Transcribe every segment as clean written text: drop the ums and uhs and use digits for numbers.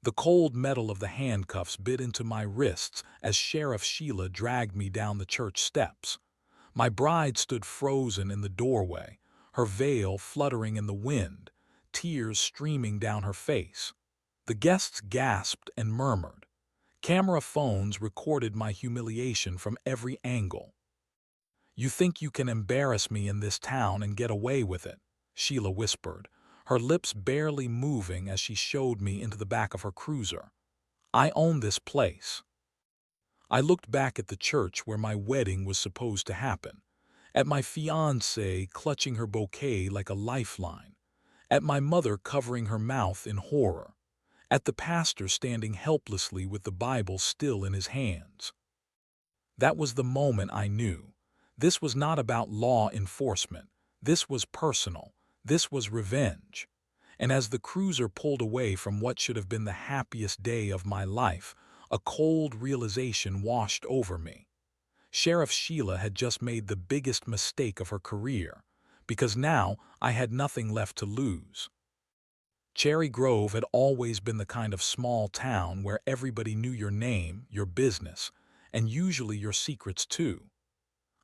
The cold metal of the handcuffs bit into my wrists as Sheriff Sheila dragged me down the church steps. My bride stood frozen in the doorway, her veil fluttering in the wind, tears streaming down her face. The guests gasped and murmured. Camera phones recorded my humiliation from every angle. "You think you can embarrass me in this town and get away with it," Sheila whispered, her lips barely moving as she showed me into the back of her cruiser. "I own this place." I looked back at the church where my wedding was supposed to happen, at my fiancée clutching her bouquet like a lifeline, at my mother covering her mouth in horror, at the pastor standing helplessly with the Bible still in his hands. That was the moment I knew. This was not about law enforcement. This was personal. This was revenge. And as the cruiser pulled away from what should have been the happiest day of my life, a cold realization washed over me. Sheriff Sheila had just made the biggest mistake of her career, because now I had nothing left to lose. Cherry Grove had always been the kind of small town where everybody knew your name, your business, and usually your secrets too.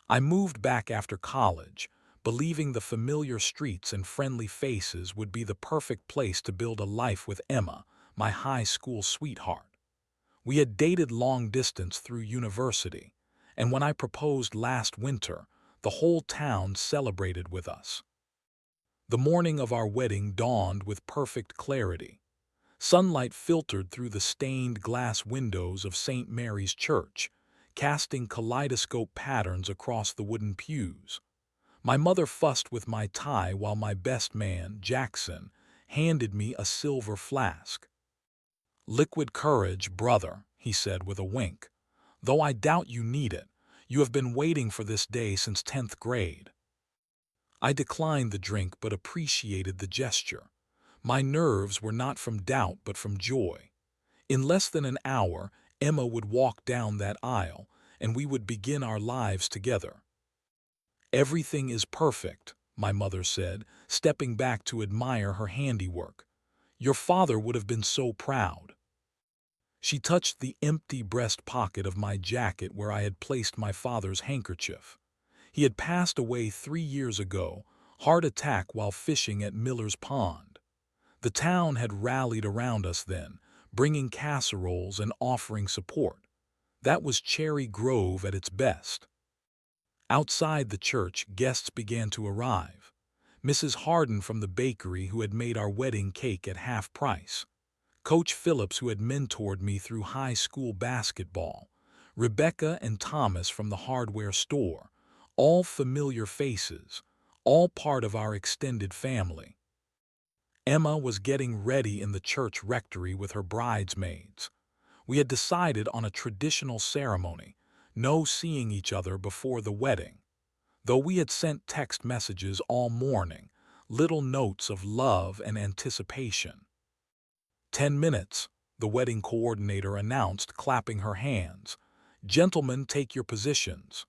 I moved back after college, believing the familiar streets and friendly faces would be the perfect place to build a life with Emma, my high school sweetheart. We had dated long distance through university, and when I proposed last winter, the whole town celebrated with us. The morning of our wedding dawned with perfect clarity. Sunlight filtered through the stained glass windows of St. Mary's Church, casting kaleidoscope patterns across the wooden pews. My mother fussed with my tie while my best man, Jackson, handed me a silver flask. "Liquid courage, brother," he said with a wink. "Though I doubt you need it. You have been waiting for this day since 10th grade." I declined the drink but appreciated the gesture. My nerves were not from doubt but from joy. In less than an hour, Emma would walk down that aisle, and we would begin our lives together. "Everything is perfect," my mother said, stepping back to admire her handiwork. "Your father would have been so proud." She touched the empty breast pocket of my jacket where I had placed my father's handkerchief. He had passed away 3 years ago, heart attack while fishing at Miller's Pond. The town had rallied around us then, bringing casseroles and offering support. That was Cherry Grove at its best. Outside the church, guests began to arrive. Mrs. Harden from the bakery who had made our wedding cake at half price. Coach Phillips who had mentored me through high school basketball. Rebecca and Thomas from the hardware store. All familiar faces, all part of our extended family. Emma was getting ready in the church rectory with her bridesmaids. We had decided on a traditional ceremony, no seeing each other before the wedding. Though we had sent text messages all morning, little notes of love and anticipation. 10 minutes, the wedding coordinator announced, clapping her hands. "Gentlemen, take your positions."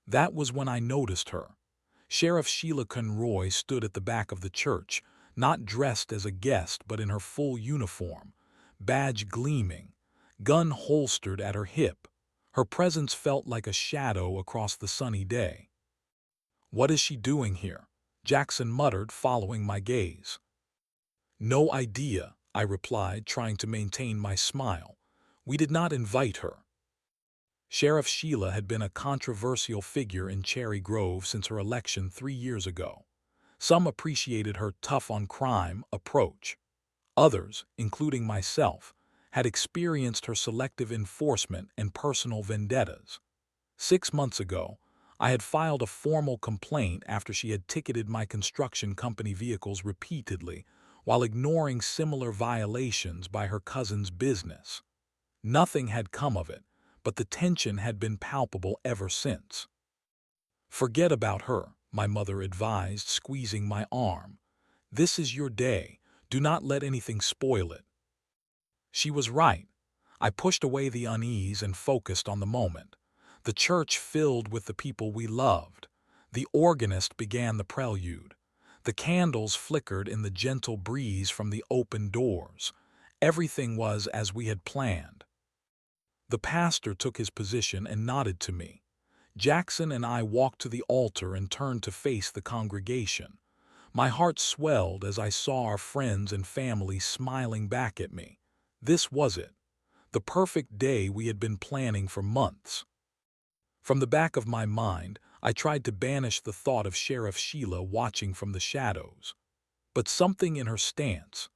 That was when I noticed her. Sheriff Sheila Conroy stood at the back of the church, not dressed as a guest but in her full uniform, badge gleaming, gun holstered at her hip. Her presence felt like a shadow across the sunny day. "What is she doing here?" Jackson muttered, following my gaze. "No idea," I replied, trying to maintain my smile. "We did not invite her." Sheriff Sheila had been a controversial figure in Cherry Grove since her election 3 years ago. Some appreciated her tough-on-crime approach. Others, including myself, had experienced her selective enforcement and personal vendettas. 6 months ago, I had filed a formal complaint after she had ticketed my construction company vehicles repeatedly while ignoring similar violations by her cousin's business. Nothing had come of it, but the tension had been palpable ever since. "Forget about her," my mother advised, squeezing my arm. "This is your day. Do not let anything spoil it." She was right. I pushed away the unease and focused on the moment. The church filled with the people we loved. The organist began the prelude. The candles flickered in the gentle breeze from the open doors. Everything was as we had planned. The pastor took his position and nodded to me. Jackson and I walked to the altar and turned to face the congregation. My heart swelled as I saw our friends and family smiling back at me. This was it, the perfect day we had been planning for months. From the back of my mind, I tried to banish the thought of Sheriff Sheila watching from the shadows. But something in her stance,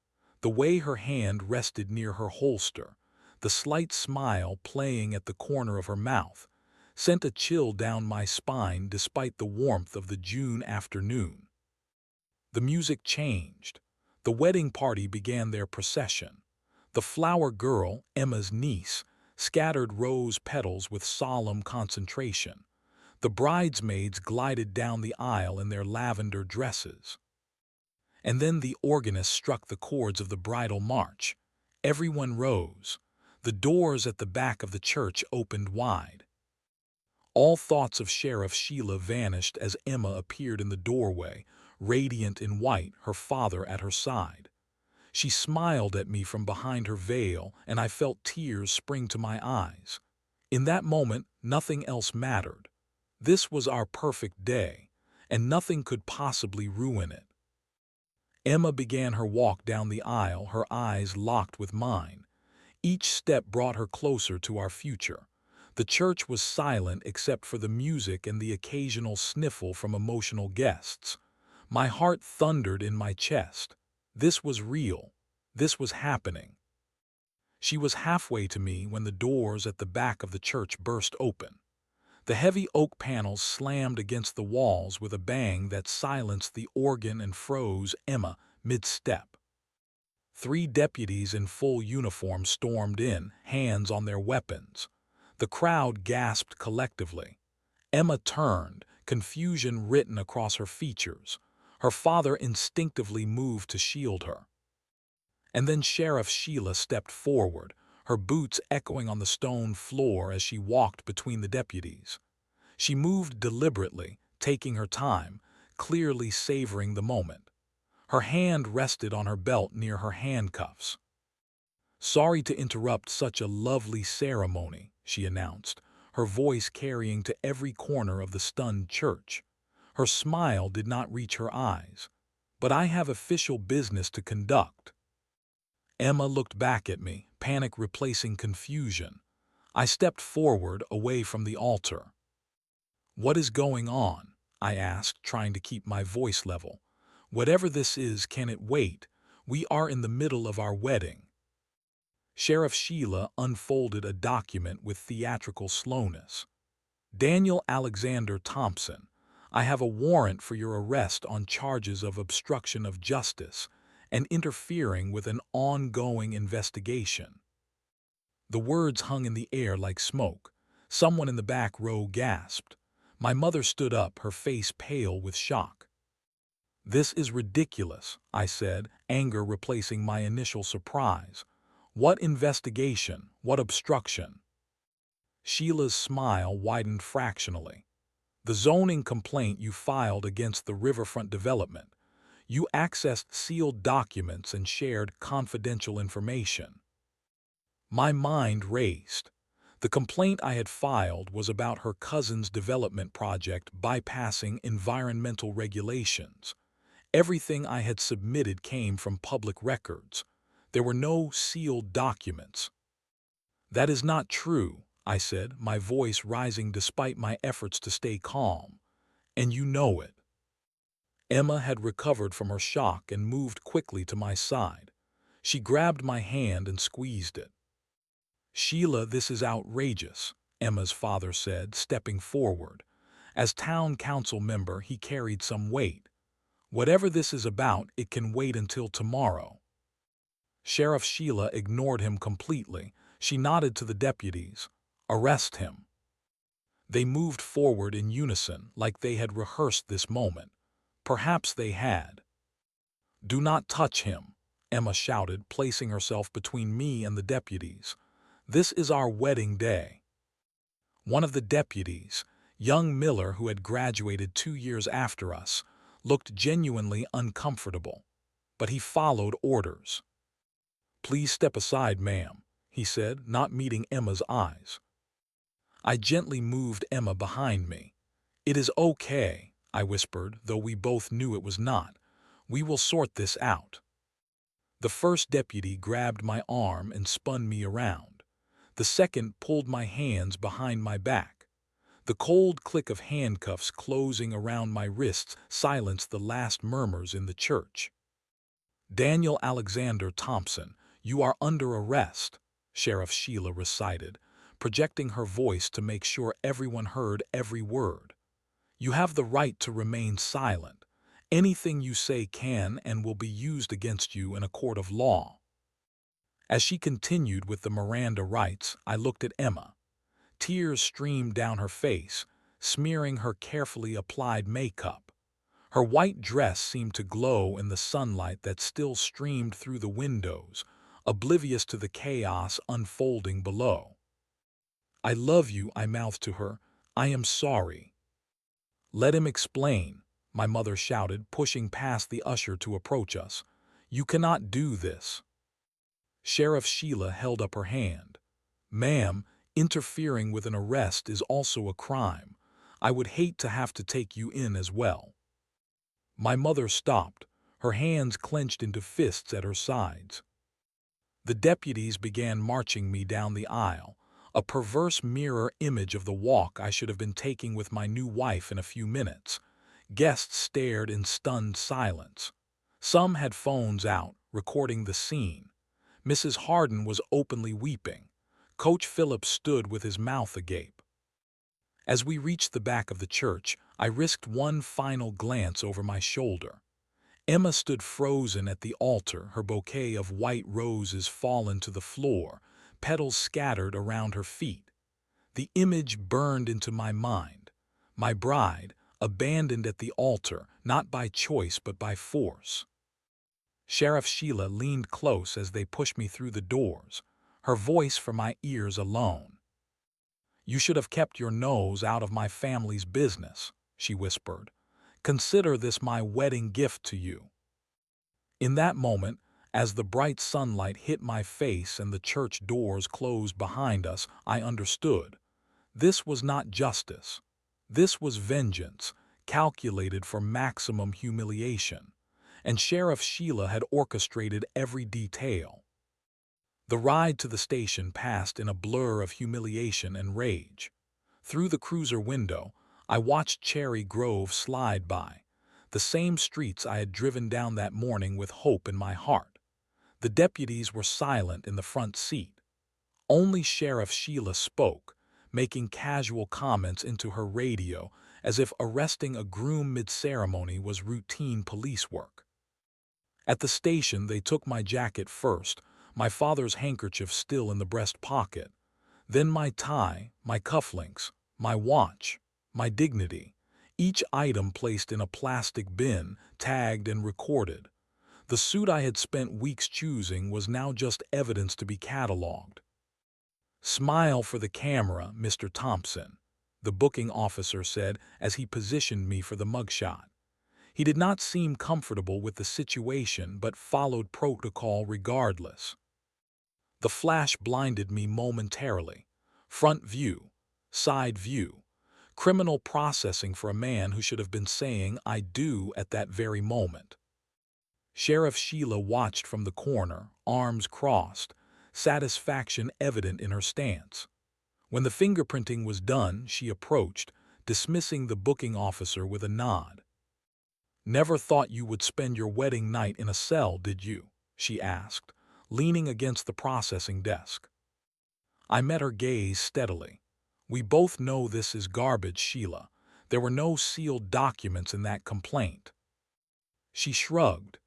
the way her hand rested near her holster, the slight smile playing at the corner of her mouth, sent a chill down my spine despite the warmth of the June afternoon. The music changed. The wedding party began their procession. The flower girl, Emma's niece, scattered rose petals with solemn concentration. The bridesmaids glided down the aisle in their lavender dresses. And then the organist struck the chords of the bridal march. Everyone rose. The doors at the back of the church opened wide. All thoughts of Sheriff Sheila vanished as Emma appeared in the doorway, radiant in white, her father at her side. She smiled at me from behind her veil, and I felt tears spring to my eyes. In that moment, nothing else mattered. This was our perfect day, and nothing could possibly ruin it. Emma began her walk down the aisle, her eyes locked with mine. Each step brought her closer to our future. The church was silent except for the music and the occasional sniffle from emotional guests. My heart thundered in my chest. This was real. This was happening. She was halfway to me when the doors at the back of the church burst open. The heavy oak panels slammed against the walls with a bang that silenced the organ and froze Emma mid-step. 3 deputies in full uniform stormed in, hands on their weapons. The crowd gasped collectively. Emma turned, confusion written across her features. Her father instinctively moved to shield her. And then Sheriff Sheila stepped forward, her boots echoing on the stone floor as she walked between the deputies. She moved deliberately, taking her time, clearly savoring the moment. Her hand rested on her belt near her handcuffs. "Sorry to interrupt such a lovely ceremony," she announced, her voice carrying to every corner of the stunned church. Her smile did not reach her eyes. "But I have official business to conduct." Emma looked back at me, panic replacing confusion. I stepped forward, away from the altar. "What is going on?" I asked, trying to keep my voice level. "Whatever this is, can it wait? We are in the middle of our wedding." Sheriff Sheila unfolded a document with theatrical slowness. "Daniel Alexander Thompson, I have a warrant for your arrest on charges of obstruction of justice and interfering with an ongoing investigation." The words hung in the air like smoke. Someone in the back row gasped. My mother stood up, her face pale with shock. "This is ridiculous," I said, anger replacing my initial surprise. "What investigation? What obstruction?" Sheila's smile widened fractionally. "The zoning complaint you filed against the riverfront development. You accessed sealed documents and shared confidential information." My mind raced. The complaint I had filed was about her cousin's development project bypassing environmental regulations. Everything I had submitted came from public records. There were no sealed documents. "That is not true," I said, my voice rising despite my efforts to stay calm. "And you know it." Emma had recovered from her shock and moved quickly to my side. She grabbed my hand and squeezed it. "Sheila, this is outrageous," Emma's father said, stepping forward. As town council member, he carried some weight. "Whatever this is about, it can wait until tomorrow." Sheriff Sheila ignored him completely. She nodded to the deputies. "Arrest him." They moved forward in unison, like they had rehearsed this moment. Perhaps they had. "Do not touch him," Emma shouted, placing herself between me and the deputies. "This is our wedding day." One of the deputies, young Miller, who had graduated 2 years after us, looked genuinely uncomfortable. But he followed orders. "Please step aside, ma'am," he said, not meeting Emma's eyes. I gently moved Emma behind me. "It is okay," I whispered, though we both knew it was not. "We will sort this out." The first deputy grabbed my arm and spun me around. The second pulled my hands behind my back. The cold click of handcuffs closing around my wrists silenced the last murmurs in the church. "Daniel Alexander Thompson, you are under arrest," Sheriff Sheila recited, projecting her voice to make sure everyone heard every word. "You have the right to remain silent. Anything you say can and will be used against you in a court of law." As she continued with the Miranda rights, I looked at Emma. Tears streamed down her face, smearing her carefully applied makeup. Her white dress seemed to glow in the sunlight that still streamed through the windows, oblivious to the chaos unfolding below. "I love you," I mouthed to her. "I am sorry." "Let him explain," my mother shouted, pushing past the usher to approach us. "You cannot do this." Sheriff Sheila held up her hand. "Ma'am, interfering with an arrest is also a crime. I would hate to have to take you in as well." My mother stopped, her hands clenched into fists at her sides. The deputies began marching me down the aisle, a perverse mirror image of the walk I should have been taking with my new wife in a few minutes. Guests stared in stunned silence. Some had phones out, recording the scene. Mrs. Harden was openly weeping. Coach Phillips stood with his mouth agape. As we reached the back of the church, I risked one final glance over my shoulder. Emma stood frozen at the altar, her bouquet of white roses fallen to the floor, petals scattered around her feet. The image burned into my mind. My bride, abandoned at the altar, not by choice but by force. Sheriff Sheila leaned close as they pushed me through the doors, her voice for my ears alone. "You should have kept your nose out of my family's business," she whispered. "Consider this my wedding gift to you." In that moment, as the bright sunlight hit my face and the church doors closed behind us, I understood. This was not justice. This was vengeance, calculated for maximum humiliation. And Sheriff Sheila had orchestrated every detail. The ride to the station passed in a blur of humiliation and rage. Through the cruiser window, I watched Cherry Grove slide by, the same streets I had driven down that morning with hope in my heart. The deputies were silent in the front seat. Only Sheriff Sheila spoke, making casual comments into her radio as if arresting a groom mid-ceremony was routine police work. At the station, they took my jacket first, my father's handkerchief still in the breast pocket, then my tie, my cufflinks, my watch, my dignity, each item placed in a plastic bin, tagged and recorded. The suit I had spent weeks choosing was now just evidence to be cataloged. "Smile for the camera, Mr. Thompson," the booking officer said as he positioned me for the mugshot. He did not seem comfortable with the situation but followed protocol regardless. The flash blinded me momentarily. Front view, side view, criminal processing for a man who should have been saying "I do" at that very moment. Sheriff Sheila watched from the corner, arms crossed, satisfaction evident in her stance. When the fingerprinting was done, she approached, dismissing the booking officer with a nod. "Never thought you would spend your wedding night in a cell, did you?" she asked, leaning against the processing desk. I met her gaze steadily. "We both know this is garbage, Sheila. There were no sealed documents in that complaint." She shrugged.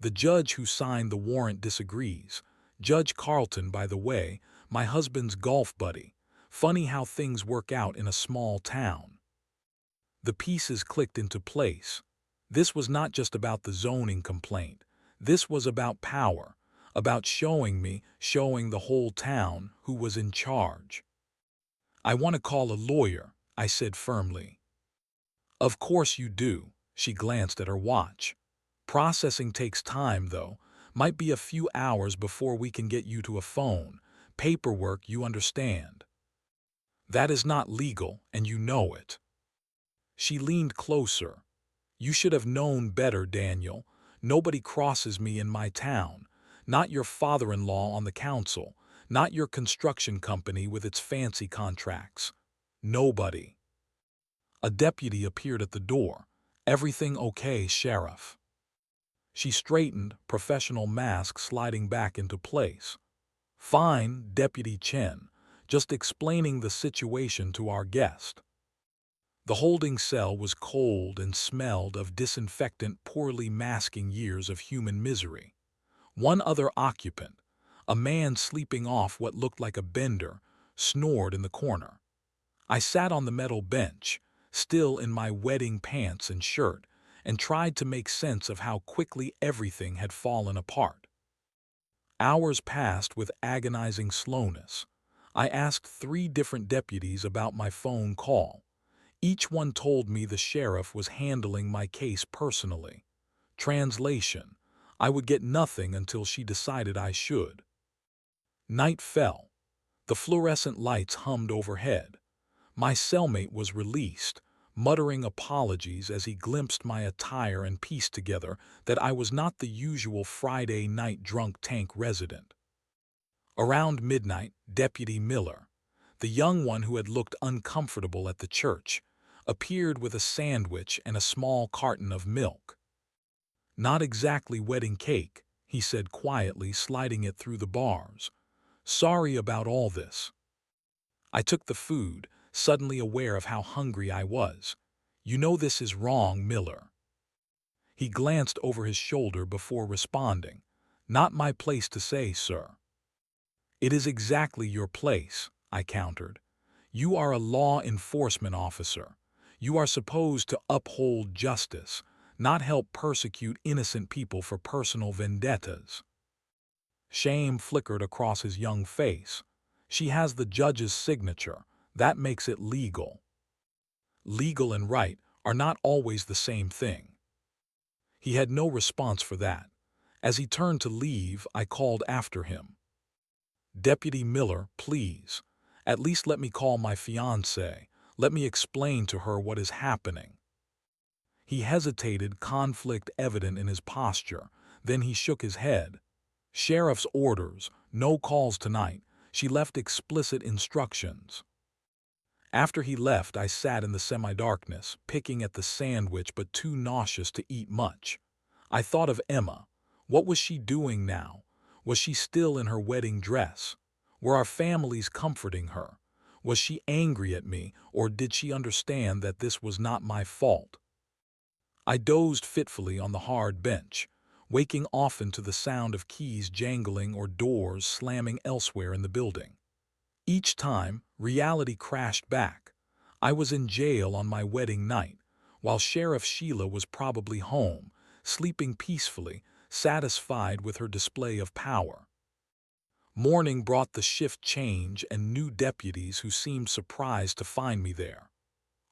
"The judge who signed the warrant disagrees. Judge Carlton, by the way, my husband's golf buddy. Funny how things work out in a small town." The pieces clicked into place. This was not just about the zoning complaint. This was about power, about showing the whole town, who was in charge. "I want to call a lawyer," I said firmly. "Of course you do," she glanced at her watch. "Processing takes time, though. Might be a few hours before we can get you to a phone. Paperwork, you understand. That is not legal, and you know it." She leaned closer. "You should have known better, Daniel. Nobody crosses me in my town. Not your father-in-law on the council. Not your construction company with its fancy contracts. Nobody." A deputy appeared at the door. "Everything okay, Sheriff?" She straightened, professional mask sliding back into place. "Fine, Deputy Chen. Just explaining the situation to our guest." The holding cell was cold and smelled of disinfectant, poorly masking years of human misery. One other occupant, a man sleeping off what looked like a bender, snored in the corner. I sat on the metal bench, still in my wedding pants and shirt, and tried to make sense of how quickly everything had fallen apart. Hours passed with agonizing slowness. I asked 3 different deputies about my phone call. Each one told me the sheriff was handling my case personally. Translation: I would get nothing until she decided I should. Night fell. The fluorescent lights hummed overhead. My cellmate was released, muttering apologies as he glimpsed my attire and pieced together that I was not the usual Friday night drunk tank resident. Around midnight, Deputy Miller, the young one who had looked uncomfortable at the church, appeared with a sandwich and a small carton of milk. "Not exactly wedding cake," he said quietly, sliding it through the bars. "Sorry about all this." I took the food, suddenly aware of how hungry I was. "You know this is wrong, Miller." He glanced over his shoulder before responding. "Not my place to say, sir." "It is exactly your place," I countered. "You are a law enforcement officer. You are supposed to uphold justice, not help persecute innocent people for personal vendettas." Shame flickered across his young face. "She has the judge's signature. That makes it legal." Legal and right are not always the same thing. He had no response for that. As he turned to leave, I called after him. "Deputy Miller, please. At least let me call my fiancée. Let me explain to her what is happening." He hesitated, conflict evident in his posture. Then he shook his head. "Sheriff's orders, no calls tonight. She left explicit instructions." After he left, I sat in the semi-darkness, picking at the sandwich but too nauseous to eat much. I thought of Emma. What was she doing now? Was she still in her wedding dress? Were our families comforting her? Was she angry at me, or did she understand that this was not my fault? I dozed fitfully on the hard bench, waking often to the sound of keys jangling or doors slamming elsewhere in the building. Each time, reality crashed back. I was in jail on my wedding night, while Sheriff Sheila was probably home, sleeping peacefully, satisfied with her display of power. Morning brought the shift change and new deputies who seemed surprised to find me there.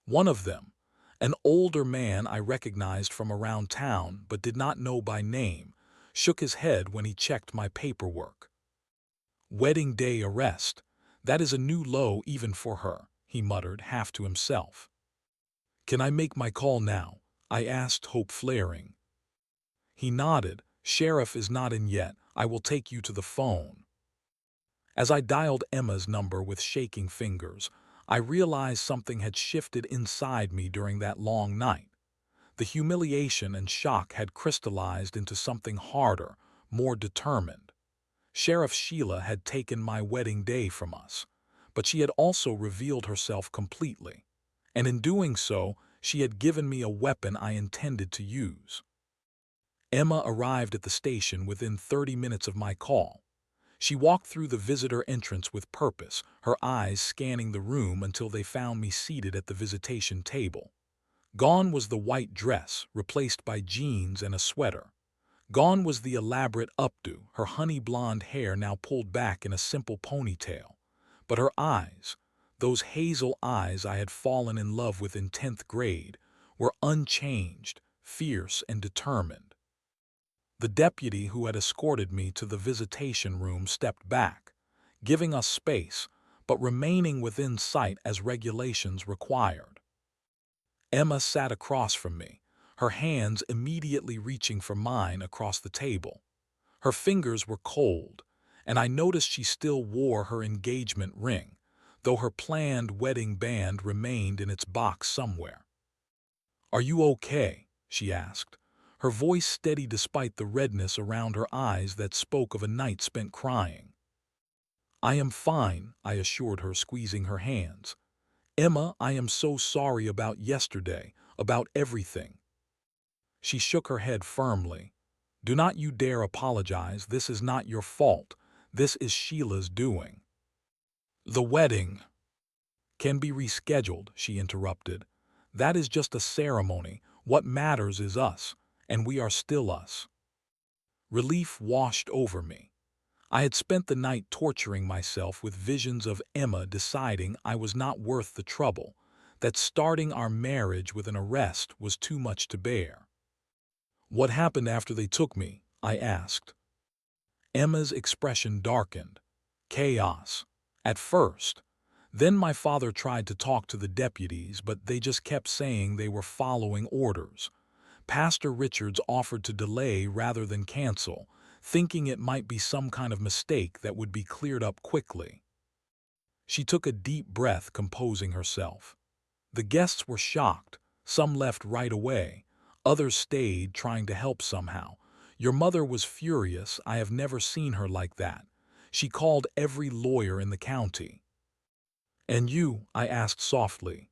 One of them, an older man I recognized from around town but did not know by name, shook his head when he checked my paperwork. "Wedding day arrest. That is a new low even for her," he muttered, half to himself. "Can I make my call now?" I asked, hope flaring. He nodded. "Sheriff is not in yet. I will take you to the phone." As I dialed Emma's number with shaking fingers, I realized something had shifted inside me during that long night. The humiliation and shock had crystallized into something harder, more determined. Sheriff Sheila had taken my wedding day from us, but she had also revealed herself completely. And in doing so, she had given me a weapon I intended to use. Emma arrived at the station within 30 minutes of my call. She walked through the visitor entrance with purpose, her eyes scanning the room until they found me seated at the visitation table. Gone was the white dress, replaced by jeans and a sweater. Gone was the elaborate updo, her honey blonde hair now pulled back in a simple ponytail. But her eyes, those hazel eyes I had fallen in love with in 10th grade, were unchanged, fierce and determined. The deputy who had escorted me to the visitation room stepped back, giving us space, but remaining within sight as regulations required. Emma sat across from me, her hands immediately reaching for mine across the table. Her fingers were cold, and I noticed she still wore her engagement ring, though her planned wedding band remained in its box somewhere. "Are you okay?" she asked, her voice steady despite the redness around her eyes that spoke of a night spent crying. "I am fine," I assured her, squeezing her hands. "Emma, I am so sorry about yesterday, about everything." She shook her head firmly. "Do not you dare apologize. This is not your fault. This is Sheila's doing." "The wedding can be rescheduled," she interrupted. "That is just a ceremony. What matters is us, and we are still us." Relief washed over me. I had spent the night torturing myself with visions of Emma deciding I was not worth the trouble, that starting our marriage with an arrest was too much to bear. "What happened after they took me?" I asked. Emma's expression darkened. "Chaos. At first. Then my father tried to talk to the deputies, but they just kept saying they were following orders. Pastor Richards offered to delay rather than cancel, thinking it might be some kind of mistake that would be cleared up quickly." She took a deep breath, composing herself. "The guests were shocked. Some left right away. Others stayed, trying to help somehow. Your mother was furious. I have never seen her like that. She called every lawyer in the county." "And you?" I asked softly.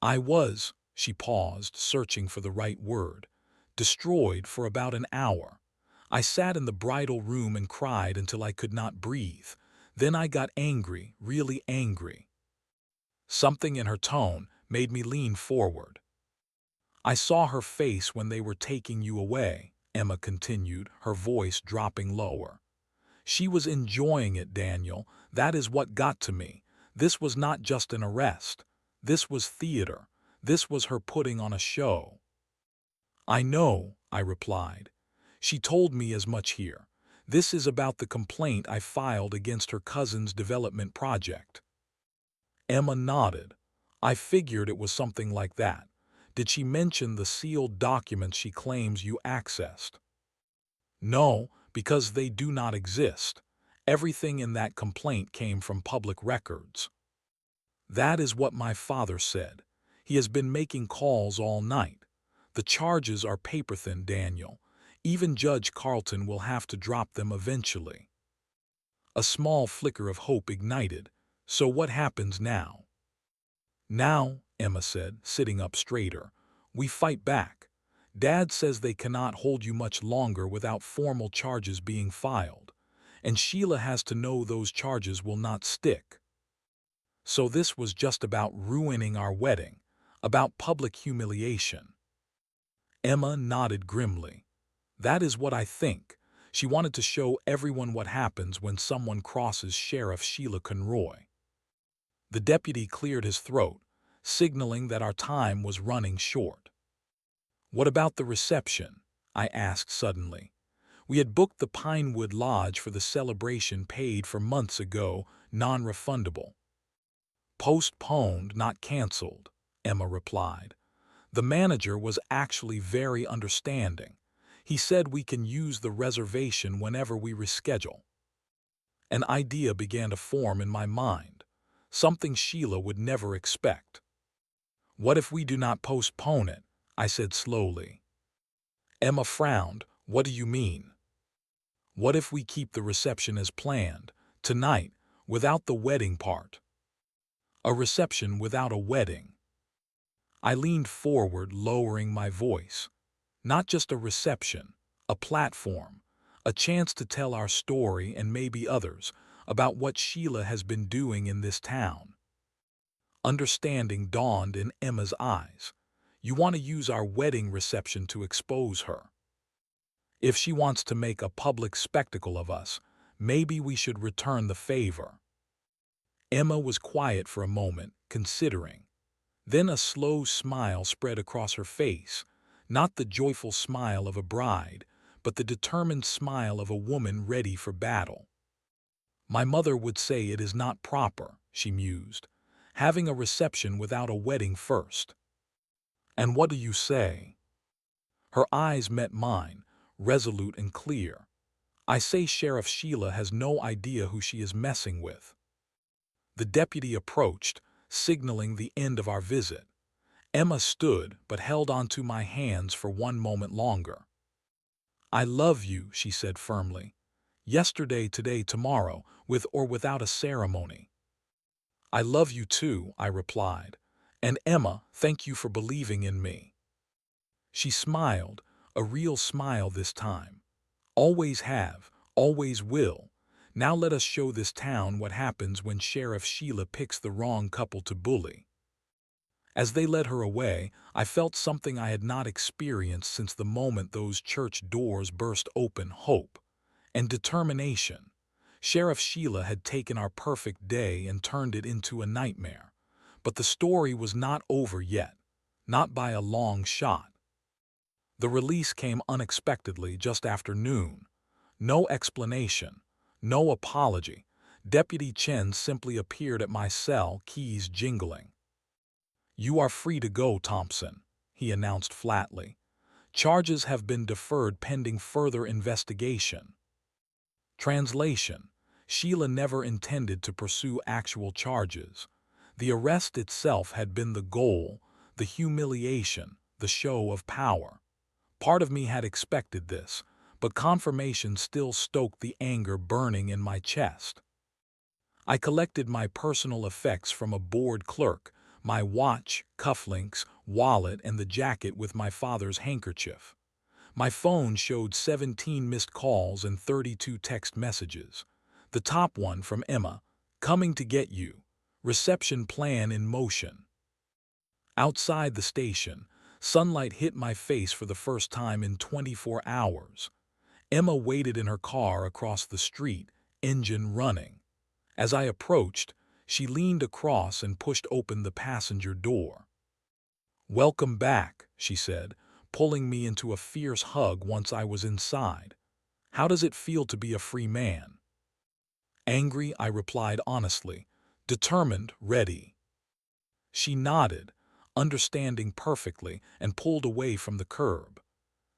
"I was," she paused, searching for the right word, "destroyed for about an hour. I sat in the bridal room and cried until I could not breathe. Then I got angry, really angry." Something in her tone made me lean forward. "I saw her face when they were taking you away," Emma continued, her voice dropping lower. "She was enjoying it, Daniel. That is what got to me. This was not just an arrest. This was theater. This was her putting on a show." "I know," I replied. "She told me as much here. This is about the complaint I filed against her cousin's development project." Emma nodded. "I figured it was something like that. Did she mention the sealed documents she claims you accessed?" "No, because they do not exist. Everything in that complaint came from public records." "That is what my father said. He has been making calls all night. The charges are paper-thin, Daniel. Even Judge Carlton will have to drop them eventually." A small flicker of hope ignited. "So what happens now?" "Now," Emma said, sitting up straighter, "we fight back. Dad says they cannot hold you much longer without formal charges being filed, and Sheila has to know those charges will not stick." So this was just about ruining our wedding, about public humiliation. Emma nodded grimly. "That is what I think. She wanted to show everyone what happens when someone crosses Sheriff Sheila Conroy." The deputy cleared his throat, signaling that our time was running short. "What about the reception?" I asked suddenly. "We had booked the Pinewood Lodge for the celebration, paid for months ago, non-refundable." "Postponed, not canceled," Emma replied. "The manager was actually very understanding. He said we can use the reservation whenever we reschedule." An idea began to form in my mind, something Sheila would never expect. "What if we do not postpone it?" I said slowly. Emma frowned. "What do you mean?" "What if we keep the reception as planned, tonight, without the wedding part?" "A reception without a wedding?" I leaned forward, lowering my voice. "Not just a reception, a platform, a chance to tell our story and maybe others about what Sheila has been doing in this town." Understanding dawned in Emma's eyes. "You want to use our wedding reception to expose her. If she wants to make a public spectacle of us, maybe we should return the favor." Emma was quiet for a moment, considering. Then a slow smile spread across her face, not the joyful smile of a bride, but the determined smile of a woman ready for battle. My mother would say it is not proper, she mused, having a reception without a wedding first. And what do you say? Her eyes met mine, resolute and clear. I say Sheriff Sheila has no idea who she is messing with. The deputy approached, signaling the end of our visit. Emma stood but held onto my hands for one moment longer. I love you, she said firmly. Yesterday, today, tomorrow, with or without a ceremony. I love you too, I replied. And Emma, thank you for believing in me. She smiled, a real smile this time. Always have, always will. Now let us show this town what happens when Sheriff Sheila picks the wrong couple to bully. As they led her away, I felt something I had not experienced since the moment those church doors burst open: hope and determination. Sheriff Sheila had taken our perfect day and turned it into a nightmare. But the story was not over yet, not by a long shot. The release came unexpectedly just after noon. No explanation, no apology. Deputy Chen simply appeared at my cell, keys jingling. "You are free to go, Thompson," he announced flatly. "Charges have been deferred pending further investigation." Translation: Sheila never intended to pursue actual charges. The arrest itself had been the goal, the humiliation, the show of power. Part of me had expected this, but confirmation still stoked the anger burning in my chest. I collected my personal effects from a bored clerk: my watch, cufflinks, wallet, and the jacket with my father's handkerchief. My phone showed 17 missed calls and 32 text messages. The top one from Emma: "Coming to get you. Reception plan in motion." Outside the station, sunlight hit my face for the first time in 24 hours. Emma waited in her car across the street, engine running. As I approached, she leaned across and pushed open the passenger door. "Welcome back," she said, pulling me into a fierce hug once I was inside. "How does it feel to be a free man?" "Angry," I replied honestly. "Determined, ready." She nodded, understanding perfectly, and pulled away from the curb.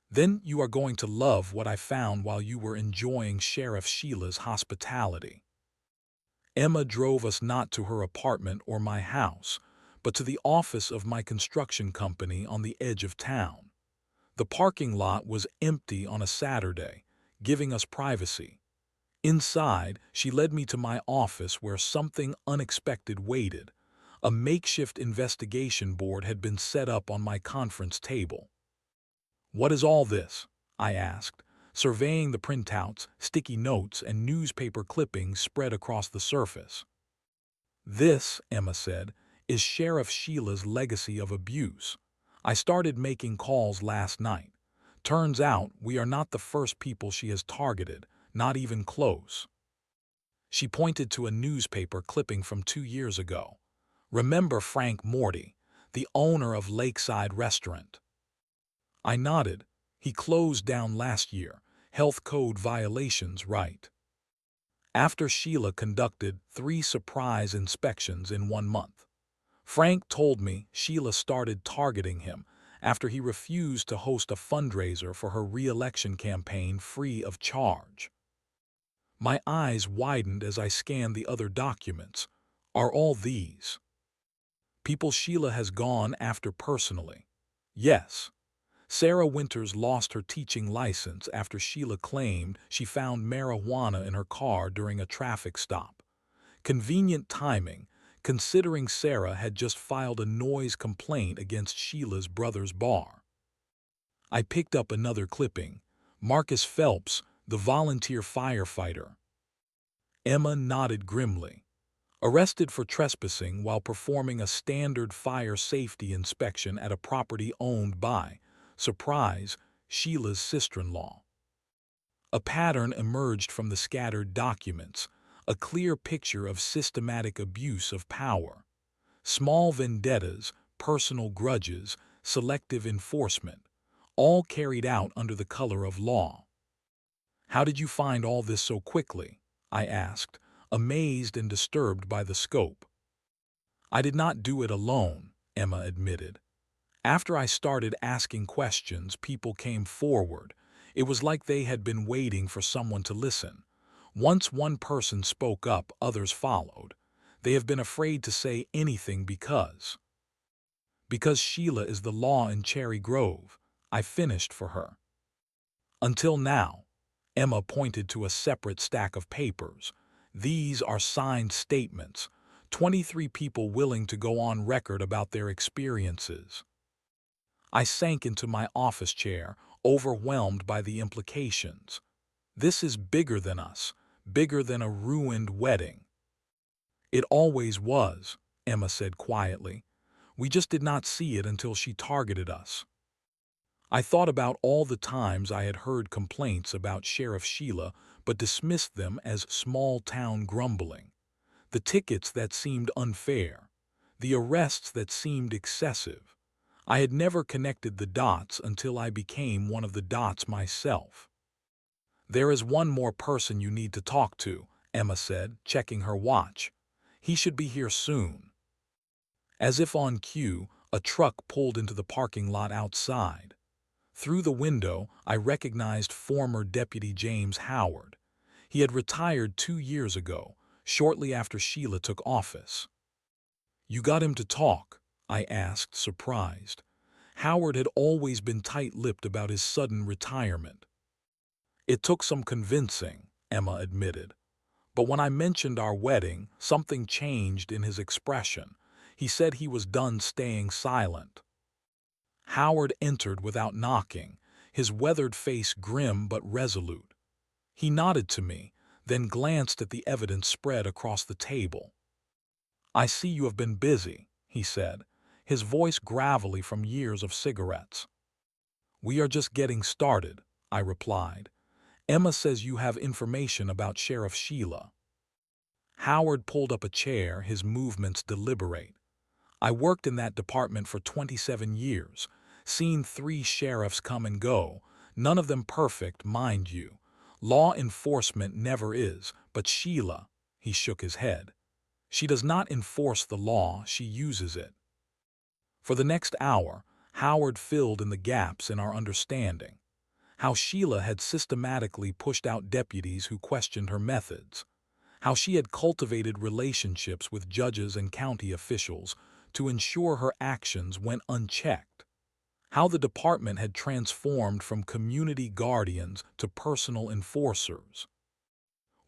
"Then you are going to love what I found while you were enjoying Sheriff Sheila's hospitality." Emma drove us not to her apartment or my house, but to the office of my construction company on the edge of town. The parking lot was empty on a Saturday, giving us privacy. Inside, she led me to my office where something unexpected waited. A makeshift investigation board had been set up on my conference table. "What is all this?" I asked, surveying the printouts, sticky notes, and newspaper clippings spread across the surface. "This," Emma said, "is Sheriff Sheila's legacy of abuse. I started making calls last night. Turns out we are not the first people she has targeted, not even close." She pointed to a newspaper clipping from 2 years ago. "Remember Frank Morty, the owner of Lakeside Restaurant?" I nodded. "He closed down last year. Health code violations, right?" After Sheila conducted 3 surprise inspections in 1 month. Frank told me Sheila started targeting him after he refused to host a fundraiser for her re-election campaign free of charge. My eyes widened as I scanned the other documents. Are all these people Sheila has gone after personally? Yes. Sarah Winters lost her teaching license after Sheila claimed she found marijuana in her car during a traffic stop. Convenient timing, considering Sarah had just filed a noise complaint against Sheila's brother's bar. I picked up another clipping: Marcus Phelps, the volunteer firefighter. Emma nodded grimly. Arrested for trespassing while performing a standard fire safety inspection at a property owned by, surprise, Sheila's sister-in-law. A pattern emerged from the scattered documents, a clear picture of systematic abuse of power. Small vendettas, personal grudges, selective enforcement, all carried out under the color of law. How did you find all this so quickly? I asked, amazed and disturbed by the scope. I did not do it alone, Emma admitted. After I started asking questions, people came forward. It was like they had been waiting for someone to listen. Once one person spoke up, others followed. They have been afraid to say anything because Sheila is the law in Cherry Grove. I finished for her. Until now, Emma pointed to a separate stack of papers. These are signed statements, 23 people willing to go on record about their experiences. I sank into my office chair, overwhelmed by the implications. This is bigger than us, bigger than a ruined wedding. It always was, Emma said quietly. We just did not see it until she targeted us. I thought about all the times I had heard complaints about Sheriff Sheila but dismissed them as small-town grumbling. The tickets that seemed unfair, the arrests that seemed excessive. I had never connected the dots until I became one of the dots myself. There is one more person you need to talk to, Emma said, checking her watch. He should be here soon. As if on cue, a truck pulled into the parking lot outside. Through the window, I recognized former Deputy James Howard. He had retired 2 years ago, shortly after Sheila took office. You got him to talk? I asked, surprised. Howard had always been tight-lipped about his sudden retirement. It took some convincing, Emma admitted. But when I mentioned our wedding, something changed in his expression. He said he was done staying silent. Howard entered without knocking, his weathered face grim but resolute. He nodded to me, then glanced at the evidence spread across the table. I see you have been busy, he said, his voice gravelly from years of cigarettes. We are just getting started, I replied. Emma says you have information about Sheriff Sheila. Howard pulled up a chair, his movements deliberate. I worked in that department for 27 years, seen 3 sheriffs come and go, none of them perfect, mind you. Law enforcement never is, but Sheila, he shook his head. She does not enforce the law, she uses it. For the next hour, Howard filled in the gaps in our understanding. How Sheila had systematically pushed out deputies who questioned her methods. How she had cultivated relationships with judges and county officials to ensure her actions went unchecked. How the department had transformed from community guardians to personal enforcers.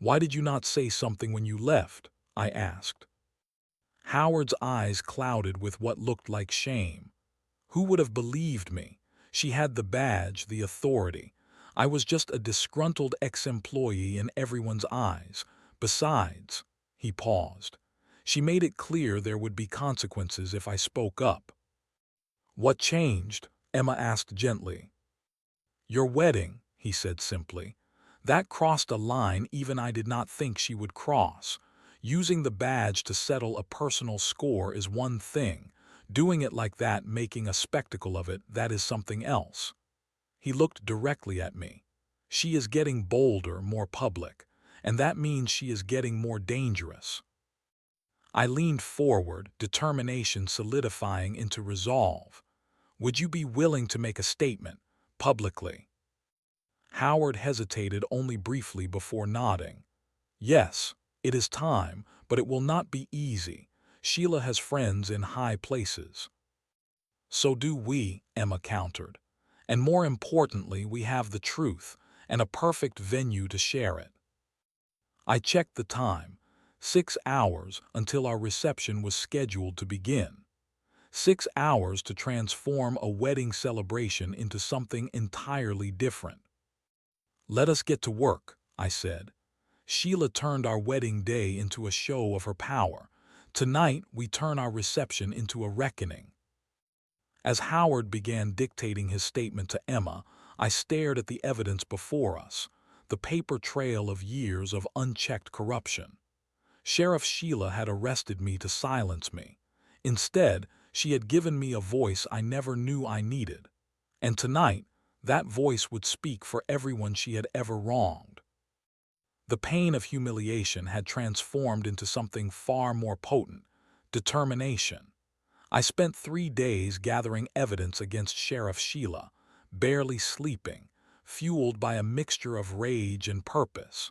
Why did you not say something when you left? I asked. Howard's eyes clouded with what looked like shame. Who would have believed me? She had the badge, the authority. I was just a disgruntled ex-employee in everyone's eyes. Besides, he paused. She made it clear there would be consequences if I spoke up. What changed? Emma asked gently. Your wedding, he said simply. That crossed a line even I did not think she would cross. Using the badge to settle a personal score is one thing. Doing it like that, making a spectacle of it, that is something else. He looked directly at me. She is getting bolder, more public, and that means she is getting more dangerous. I leaned forward, determination solidifying into resolve. Would you be willing to make a statement, publicly? Howard hesitated only briefly before nodding. Yes, it is time, but it will not be easy. Sheila has friends in high places. So do we, Emma countered. And more importantly, we have the truth, and a perfect venue to share it. I checked the time. 6 hours until our reception was scheduled to begin. 6 hours to transform a wedding celebration into something entirely different. Let us get to work, I said. Sheila turned our wedding day into a show of her power. Tonight, we turn our reception into a reckoning. As Howard began dictating his statement to Emma, I stared at the evidence before us, the paper trail of years of unchecked corruption. Sheriff Sheila had arrested me to silence me. Instead, she had given me a voice I never knew I needed. And tonight, That voice would speak for everyone she had ever wronged. The pain of humiliation had transformed into something far more potent: determination. I spent 3 days gathering evidence against Sheriff Sheila, barely sleeping, fueled by a mixture of rage and purpose.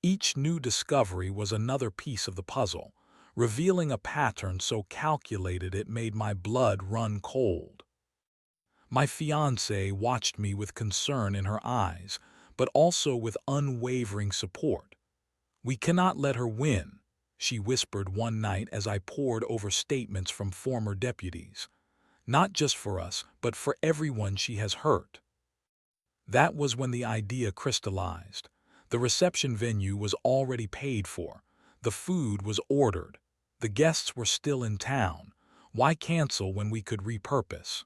Each new discovery was another piece of the puzzle, revealing a pattern so calculated it made my blood run cold. My fiancée watched me with concern in her eyes, but also with unwavering support. "We cannot let her win," she whispered one night as I pored over statements from former deputies. "Not just for us, but for everyone she has hurt." That was when the idea crystallized. The reception venue was already paid for. The food was ordered. The guests were still in town. Why cancel when we could repurpose?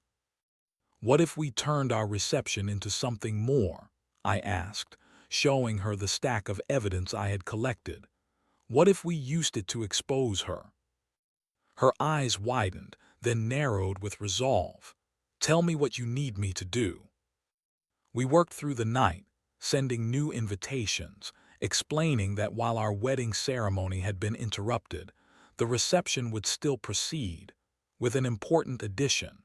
"What if we turned our reception into something more?" I asked, showing her the stack of evidence I had collected. "What if we used it to expose her?" Her eyes widened, then narrowed with resolve. "Tell me what you need me to do." We worked through the night, sending new invitations, explaining that while our wedding ceremony had been interrupted, the reception would still proceed, with an important addition.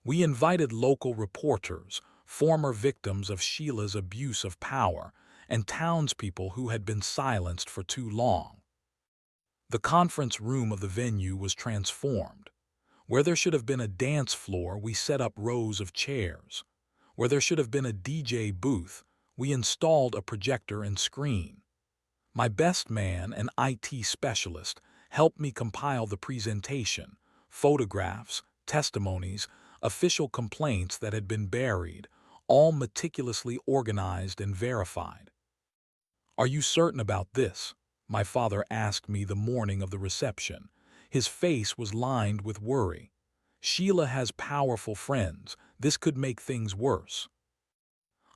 We invited local reporters, former victims of Sheila's abuse of power, and townspeople who had been silenced for too long. The conference room of the venue was transformed. Where there should have been a dance floor, we set up rows of chairs. Where there should have been a DJ booth, we installed a projector and screen. My best man, an IT specialist, helped me compile the presentation: photographs, testimonies, official complaints that had been buried, all meticulously organized and verified. "Are you certain about this?" my father asked me the morning of the reception. His face was lined with worry. "Sheila has powerful friends. This could make things worse."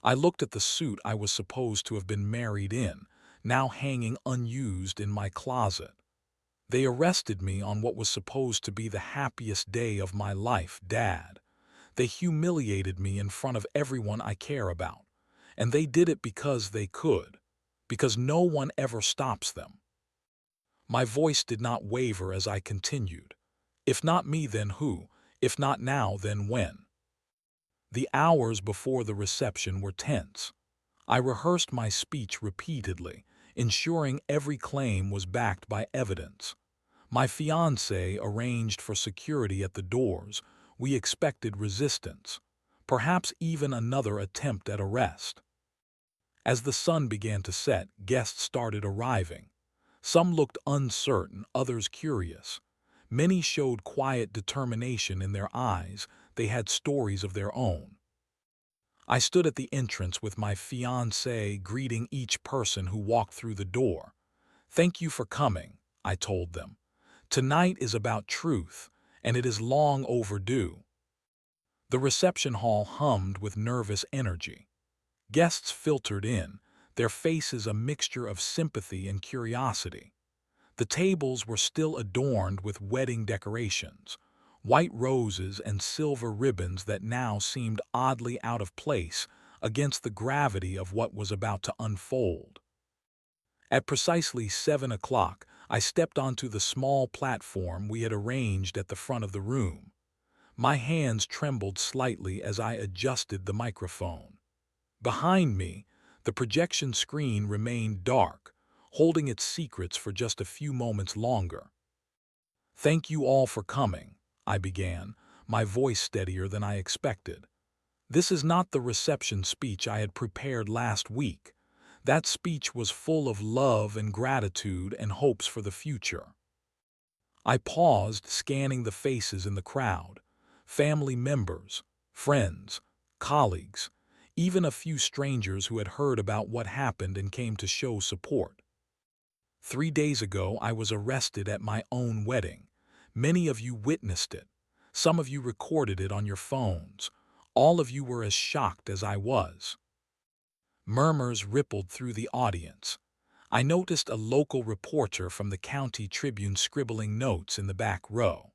I looked at the suit I was supposed to have been married in, now hanging unused in my closet. "They arrested me on what was supposed to be the happiest day of my life, Dad. They humiliated me in front of everyone I care about. And they did it because they could. Because no one ever stops them." My voice did not waver as I continued. "If not me, then who? If not now, then when?" The hours before the reception were tense. I rehearsed my speech repeatedly, ensuring every claim was backed by evidence. My fiancée arranged for security at the doors. We expected resistance, perhaps even another attempt at arrest. As the sun began to set, guests started arriving. Some looked uncertain, others curious. Many showed quiet determination in their eyes. They had stories of their own. I stood at the entrance with my fiancée, greeting each person who walked through the door. "Thank you for coming," I told them. "Tonight is about truth, and it is long overdue." The reception hall hummed with nervous energy. Guests filtered in, their faces a mixture of sympathy and curiosity. The tables were still adorned with wedding decorations, white roses and silver ribbons that now seemed oddly out of place against the gravity of what was about to unfold. At precisely 7 o'clock, I stepped onto the small platform we had arranged at the front of the room. My hands trembled slightly as I adjusted the microphone. Behind me, the projection screen remained dark, holding its secrets for just a few moments longer. "Thank you all for coming," I began, my voice steadier than I expected. "This is not the reception speech I had prepared last week. That speech was full of love and gratitude and hopes for the future." I paused, scanning the faces in the crowd: family members, friends, colleagues, even a few strangers who had heard about what happened and came to show support. 3 days ago, I was arrested at my own wedding. Many of you witnessed it. Some of you recorded it on your phones. All of you were as shocked as I was. Murmurs rippled through the audience. I noticed a local reporter from the County Tribune scribbling notes in the back row.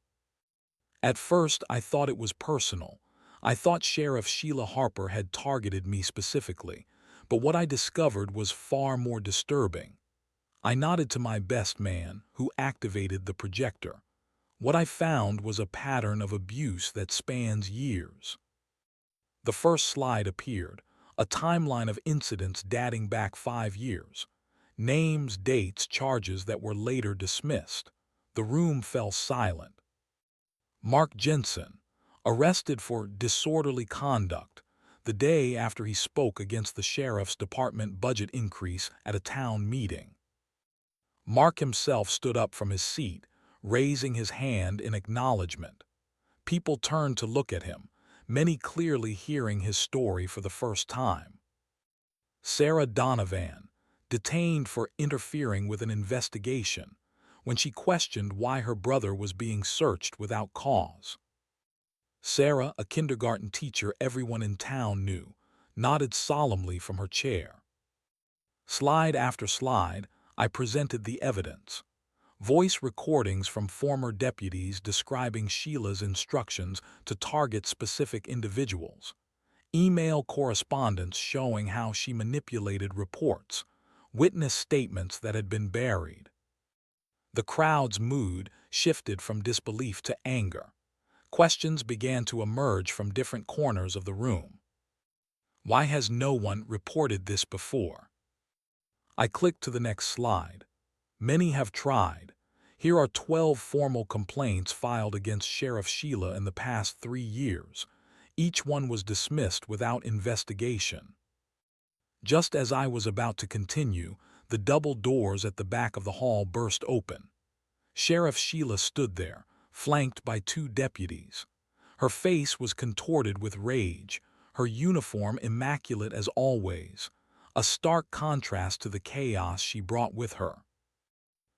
At first, I thought it was personal. I thought Sheriff Sheila Harper had targeted me specifically, but what I discovered was far more disturbing. I nodded to my best man, who activated the projector. What I found was a pattern of abuse that spans years. The first slide appeared, a timeline of incidents dating back 5 years. Names, dates, charges that were later dismissed. The room fell silent. Mark Jensen, arrested for disorderly conduct, the day after he spoke against the sheriff's department budget increase at a town meeting. Mark himself stood up from his seat, raising his hand in acknowledgement. People turned to look at him, many clearly hearing his story for the first time. Sarah Donovan, detained for interfering with an investigation when she questioned why her brother was being searched without cause. Sarah, a kindergarten teacher everyone in town knew, nodded solemnly from her chair. Slide after slide, I presented the evidence. Voice recordings from former deputies describing Sheila's instructions to target specific individuals. Email correspondence showing how she manipulated reports. Witness statements that had been buried. The crowd's mood shifted from disbelief to anger. Questions began to emerge from different corners of the room. Why has no one reported this before? I clicked to the next slide. Many have tried. Here are 12 formal complaints filed against Sheriff Sheila in the past 3 years. Each one was dismissed without investigation. Just as I was about to continue, the double doors at the back of the hall burst open. Sheriff Sheila stood there, flanked by 2 deputies. Her face was contorted with rage, her uniform immaculate as always, a stark contrast to the chaos she brought with her.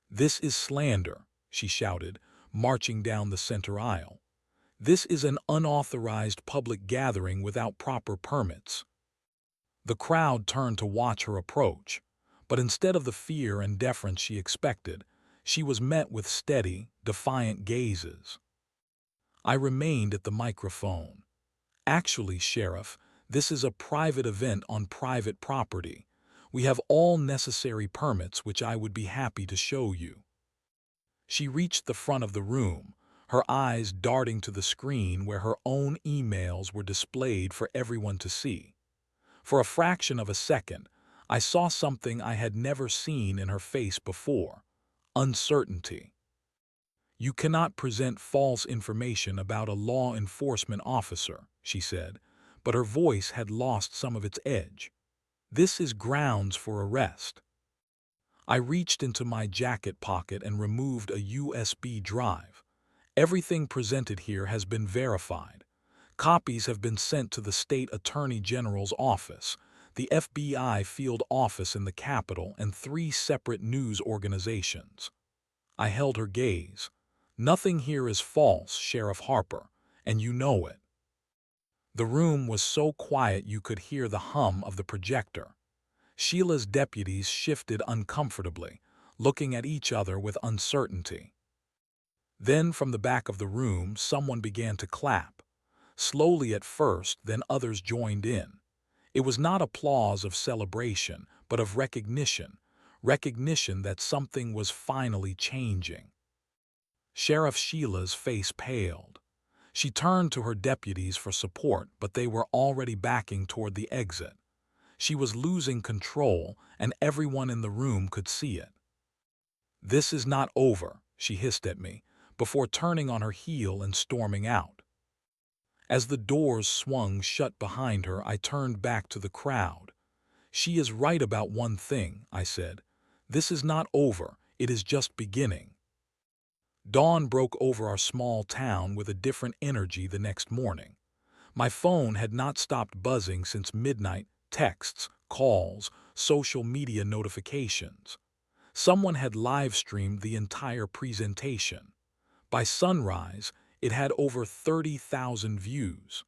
"This is slander," she shouted, marching down the center aisle. "This is an unauthorized public gathering without proper permits." The crowd turned to watch her approach, but instead of the fear and deference she expected, she was met with steady, defiant gazes. I remained at the microphone. "Actually, Sheriff, this is a private event on private property. We have all necessary permits which I would be happy to show you." She reached the front of the room, her eyes darting to the screen where her own emails were displayed for everyone to see. For a fraction of a second, I saw something I had never seen in her face before: uncertainty. "You cannot present false information about a law enforcement officer," she said, but her voice had lost some of its edge. "This is grounds for arrest." I reached into my jacket pocket and removed a USB drive. "Everything presented here has been verified. Copies have been sent to the State Attorney General's office, the FBI field office in the Capitol, and 3 separate news organizations." I held her gaze. "Nothing here is false, Sheriff Harper, and you know it." The room was so quiet you could hear the hum of the projector. Sheila's deputies shifted uncomfortably, looking at each other with uncertainty. Then from the back of the room someone began to clap. Slowly at first, then others joined in. It was not applause of celebration, but of recognition that something was finally changing. Sheriff Sheila's face paled. She turned to her deputies for support, but they were already backing toward the exit. She was losing control, and everyone in the room could see it. "This is not over," she hissed at me, before turning on her heel and storming out. As the doors swung shut behind her, I turned back to the crowd. "She is right about one thing," I said. "This is not over, it is just beginning." Dawn broke over our small town with a different energy the next morning. My phone had not stopped buzzing since midnight: texts, calls, social media notifications. Someone had live-streamed the entire presentation. By sunrise, it had over 30,000 views.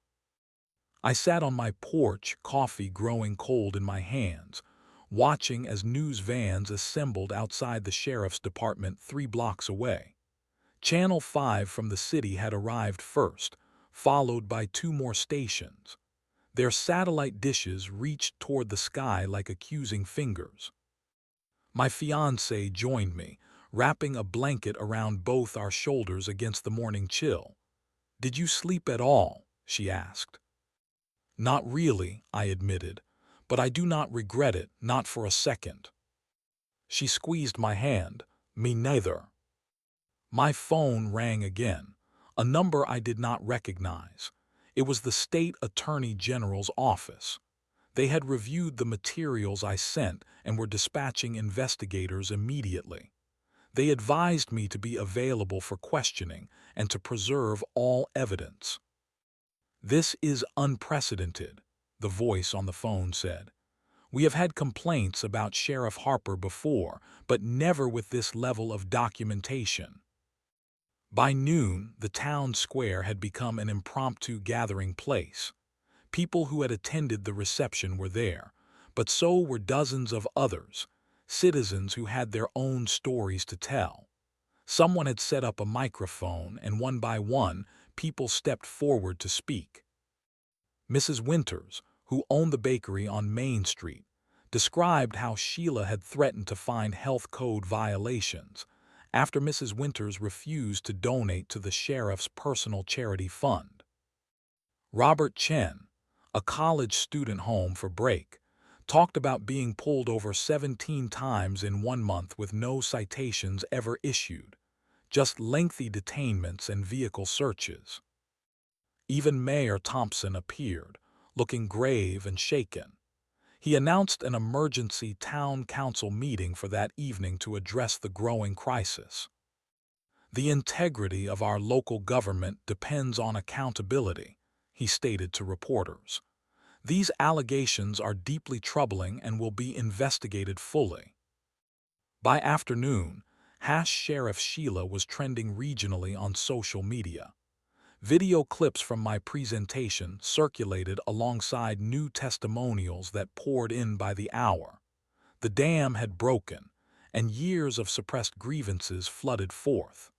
I sat on my porch, coffee growing cold in my hands, watching as news vans assembled outside the sheriff's department 3 blocks away. Channel 5 from the city had arrived first, followed by two more stations. Their satellite dishes reached toward the sky like accusing fingers. My fiancée joined me, wrapping a blanket around both our shoulders against the morning chill. "Did you sleep at all?" she asked. "Not really," I admitted, "but I do not regret it, not for a second." She squeezed my hand. "Me neither." My phone rang again, a number I did not recognize. It was the state attorney general's office. They had reviewed the materials I sent and were dispatching investigators immediately. They advised me to be available for questioning and to preserve all evidence. "This is unprecedented," the voice on the phone said. "We have had complaints about Sheriff Harper before, but never with this level of documentation." By noon, the town square had become an impromptu gathering place. People who had attended the reception were there, but so were dozens of others, citizens who had their own stories to tell. Someone had set up a microphone, and one by one, people stepped forward to speak. Mrs. Winters, who owned the bakery on Main Street, described how Sheila had threatened to find health code violations after Mrs. Winters refused to donate to the sheriff's personal charity fund. Robert Chen, a college student home for break, talked about being pulled over 17 times in 1 month with no citations ever issued, just lengthy detainments and vehicle searches. Even Mayor Thompson appeared, looking grave and shaken. He announced an emergency town council meeting for that evening to address the growing crisis. "The integrity of our local government depends on accountability," he stated to reporters. "These allegations are deeply troubling and will be investigated fully." By afternoon, Sheriff Sheila was trending regionally on social media. Video clips from my presentation circulated alongside new testimonials that poured in by the hour. The dam had broken, and years of suppressed grievances flooded forth.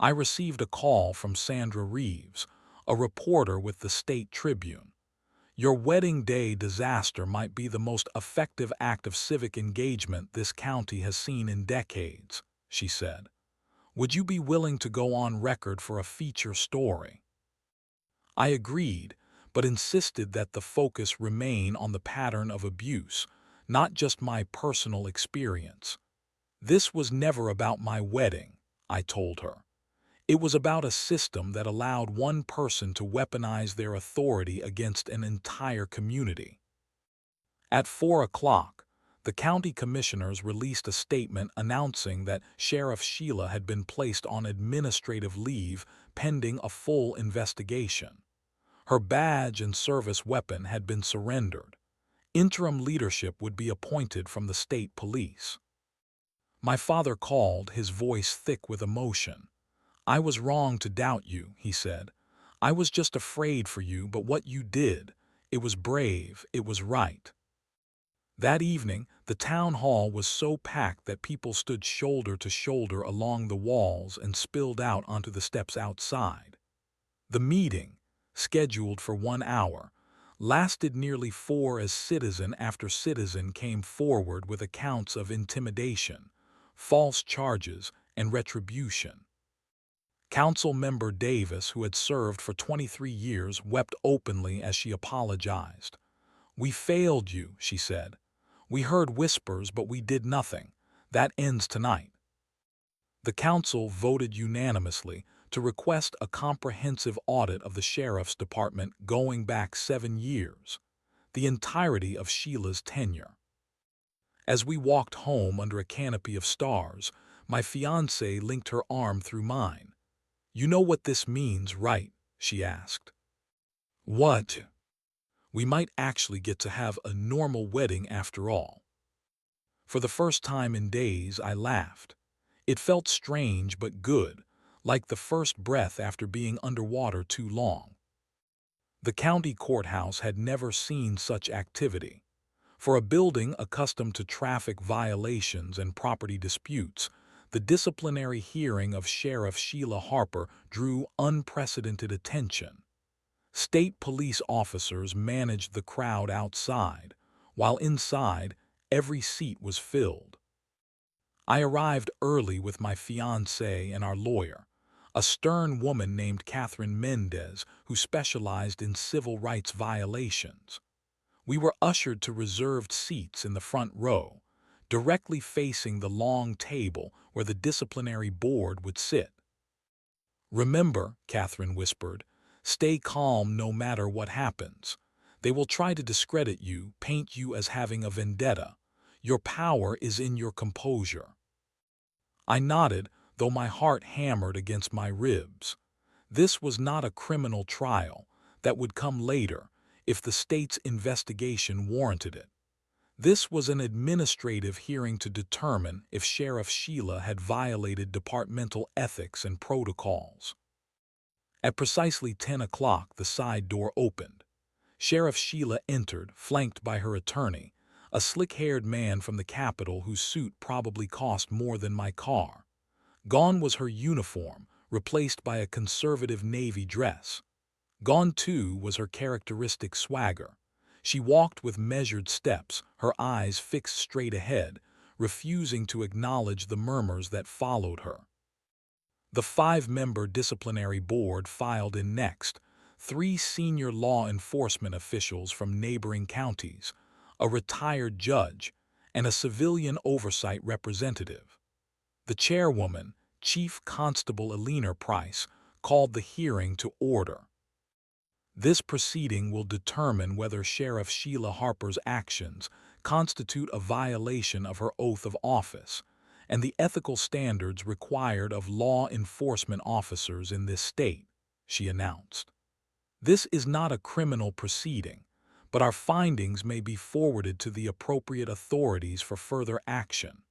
I received a call from Sandra Reeves, a reporter with the State Tribune. "Your wedding day disaster might be the most effective act of civic engagement this county has seen in decades," she said. "Would you be willing to go on record for a feature story?" I agreed, but insisted that the focus remain on the pattern of abuse, not just my personal experience. "This was never about my wedding," I told her. "It was about a system that allowed one person to weaponize their authority against an entire community." At 4 o'clock, the county commissioners released a statement announcing that Sheriff Sheila had been placed on administrative leave pending a full investigation. Her badge and service weapon had been surrendered. Interim leadership would be appointed from the state police. My father called, his voice thick with emotion. "I was wrong to doubt you," he said. "I was just afraid for you, but what you did, it was brave, it was right." That evening, the town hall was so packed that people stood shoulder to shoulder along the walls and spilled out onto the steps outside. The meeting, scheduled for 1 hour, lasted nearly 4 as citizen after citizen came forward with accounts of intimidation, false charges, and retribution. Council member Davis, who had served for 23 years, wept openly as she apologized. "We failed you," she said. "We heard whispers, but we did nothing. That ends tonight." The council voted unanimously to request a comprehensive audit of the sheriff's department going back 7 years, the entirety of Sheila's tenure. As we walked home under a canopy of stars, my fiancée linked her arm through mine. "You know what this means, right?" she asked. "What?" "We might actually get to have a normal wedding after all." For the first time in days, I laughed. It felt strange but good, like the first breath after being underwater too long. The county courthouse had never seen such activity. For a building accustomed to traffic violations and property disputes, The disciplinary hearing of Sheriff Sheila Harper drew unprecedented attention. State police officers managed the crowd outside, while inside, every seat was filled. I arrived early with my fiancé and our lawyer, a stern woman named Catherine Mendez who specialized in civil rights violations. We were ushered to reserved seats in the front row, directly facing the long table where the disciplinary board would sit. "Remember," Catherine whispered, "stay calm no matter what happens. They will try to discredit you, paint you as having a vendetta. Your power is in your composure." I nodded, though my heart hammered against my ribs. This was not a criminal trial. That would come later, if the state's investigation warranted it. This was an administrative hearing to determine if Sheriff Sheila had violated departmental ethics and protocols. At precisely 10 o'clock, the side door opened. Sheriff Sheila entered, flanked by her attorney, a slick-haired man from the Capitol whose suit probably cost more than my car. Gone was her uniform, replaced by a conservative navy dress. Gone, too, was her characteristic swagger. She walked with measured steps, her eyes fixed straight ahead, refusing to acknowledge the murmurs that followed her. The 5-member disciplinary board filed in next, 3 senior law enforcement officials from neighboring counties, a retired judge, and a civilian oversight representative. The chairwoman, Chief Constable Eleanor Price, called the hearing to order. "This proceeding will determine whether Sheriff Sheila Harper's actions constitute a violation of her oath of office and the ethical standards required of law enforcement officers in this state," she announced. "This is not a criminal proceeding, but our findings may be forwarded to the appropriate authorities for further action."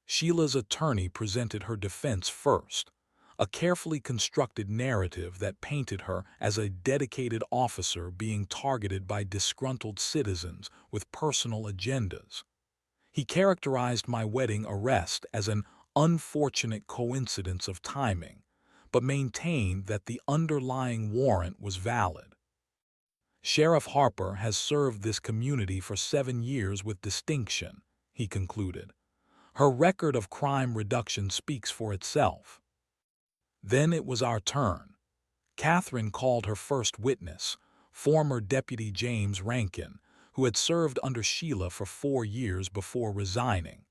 Sheila's attorney presented her defense first, a carefully constructed narrative that painted her as a dedicated officer being targeted by disgruntled citizens with personal agendas. He characterized my wedding arrest as an unfortunate coincidence of timing, but maintained that the underlying warrant was valid. "Sheriff Harper has served this community for 7 years with distinction," he concluded. "Her record of crime reduction speaks for itself." Then it was our turn. Catherine called her first witness, former Deputy James Rankin, who had served under Sheila for 4 years before resigning.